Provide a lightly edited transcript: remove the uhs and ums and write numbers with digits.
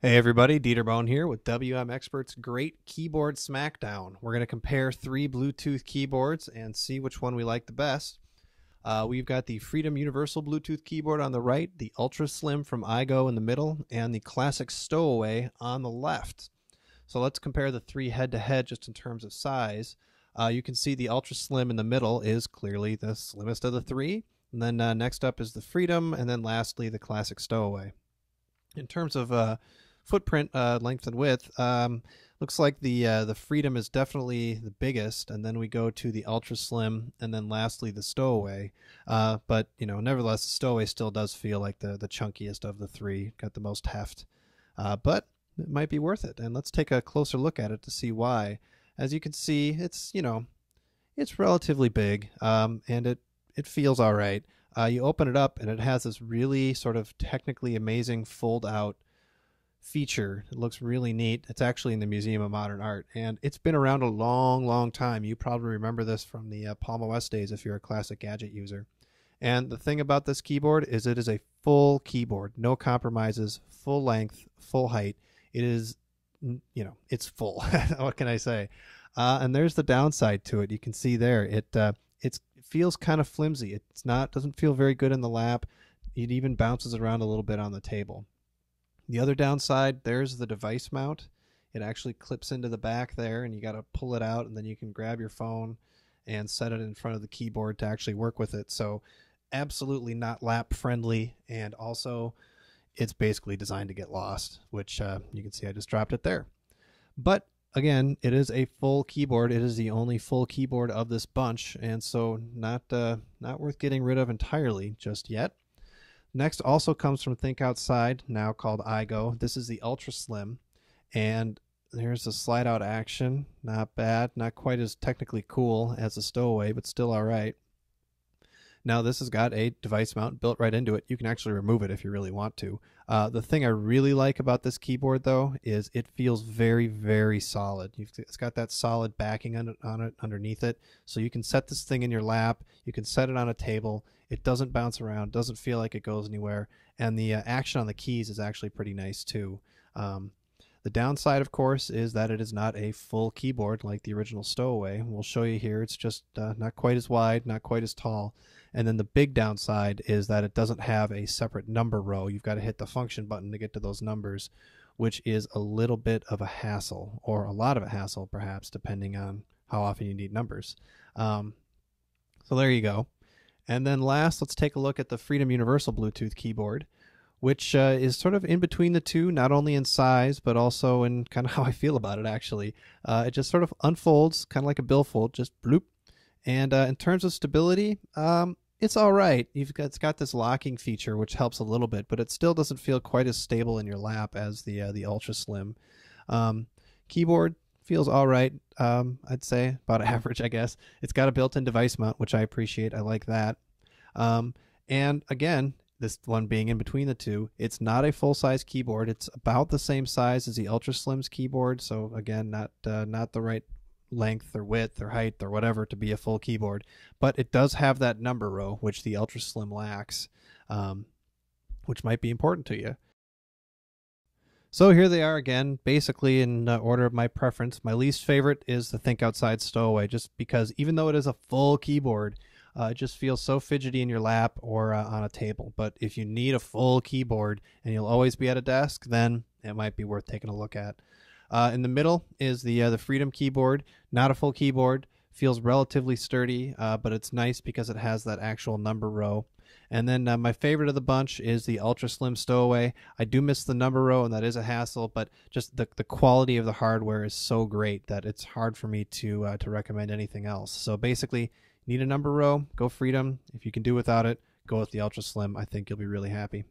Hey everybody, Dieter Bone here with WM Expert's Great Keyboard Smackdown. We're going to compare three Bluetooth keyboards and see which one we like the best. We've got the Freedom Universal Bluetooth keyboard on the right, the Ultra Slim from iGo in the middle, and the Classic Stowaway on the left. So let's compare the three head-to-head just in terms of size. You can see the Ultra Slim in the middle is clearly the slimmest of the three. And then next up is the Freedom, and then lastly the Classic Stowaway. In terms of footprint, length and width, looks like the Freedom is definitely the biggest, and then we go to the Ultra Slim, and then lastly the Stowaway. But nevertheless, the Stowaway still does feel like the chunkiest of the three, got the most heft. But it might be worth it, and let's take a closer look at it to see why. As you can see, it's relatively big, and it feels all right. You open it up, and it has this really sort of technically amazing fold-out feature. It looks really neat. It's actually in the Museum of Modern Art, and it's been around a long, long time. You probably remember this from the Palm OS days if you're a classic gadget user. And the thing about this keyboard is it is a full keyboard, no compromises, full length, full height. It is, it's full. What can I say? And there's the downside to it. You can see there, it feels kind of flimsy. Doesn't feel very good in the lap. It even bounces around a little bit on the table. The other downside, there's the device mount. It actually clips into the back there, and you got to pull it out, and then you can grab your phone and set it in front of the keyboard to actually work with it. So absolutely not lap friendly, and also it's basically designed to get lost, which you can see I just dropped it there. But again, it is a full keyboard. It is the only full keyboard of this bunch, and so not worth getting rid of entirely just yet. Next also comes from Think Outside, now called iGo. This is the Ultra Slim, and there's the slide out action. Not bad, not quite as technically cool as the Stowaway, but still all right. Now this has got a device mount built right into it. You can actually remove it if you really want to. The thing I really like about this keyboard, though, is it feels very, very solid. It's got that solid backing on it underneath it, so you can set this thing in your lap. You can set it on a table. It doesn't bounce around, doesn't feel like it goes anywhere, and the action on the keys is actually pretty nice too. The downside, of course, is that it is not a full keyboard like the original Stowaway. We'll show you here. It's just not quite as wide, not quite as tall. And then the big downside is that it doesn't have a separate number row. You've got to hit the function button to get to those numbers, which is a little bit of a hassle, or a lot of a hassle, perhaps, depending on how often you need numbers. So there you go. And then last, let's take a look at the Freedom Universal Bluetooth keyboard, which is sort of in between the two, not only in size, but also in kind of how I feel about it, actually. It just sort of unfolds, kind of like a billfold, just bloop. And in terms of stability, it's all right. It's got this locking feature, which helps a little bit, but it still doesn't feel quite as stable in your lap as the Ultra Slim. Keyboard feels all right. I'd say about average, I guess. It's got a built-in device mount, which I appreciate. I like that. And again, this one being in between the two, it's not a full-size keyboard. It's about the same size as the Ultra Slim's keyboard, so again, not the right length or width or height or whatever to be a full keyboard, but it does have that number row, which the Ultra Slim lacks, which might be important to you. So here they are again, basically in order of my preference. My least favorite is the Think Outside Stowaway, just because even though it is a full keyboard, it just feels so fidgety in your lap or on a table. But if you need a full keyboard and you'll always be at a desk, then it might be worth taking a look at. In the middle is the Freedom keyboard. Not a full keyboard. Feels relatively sturdy, but it's nice because it has that actual number row. And then my favorite of the bunch is the Ultra Slim Stowaway. I do miss the number row, and that is a hassle, but just the quality of the hardware is so great that it's hard for me to recommend anything else. So basically, need a number row, go Freedom. If you can do without it, go with the Ultra Slim. I think you'll be really happy.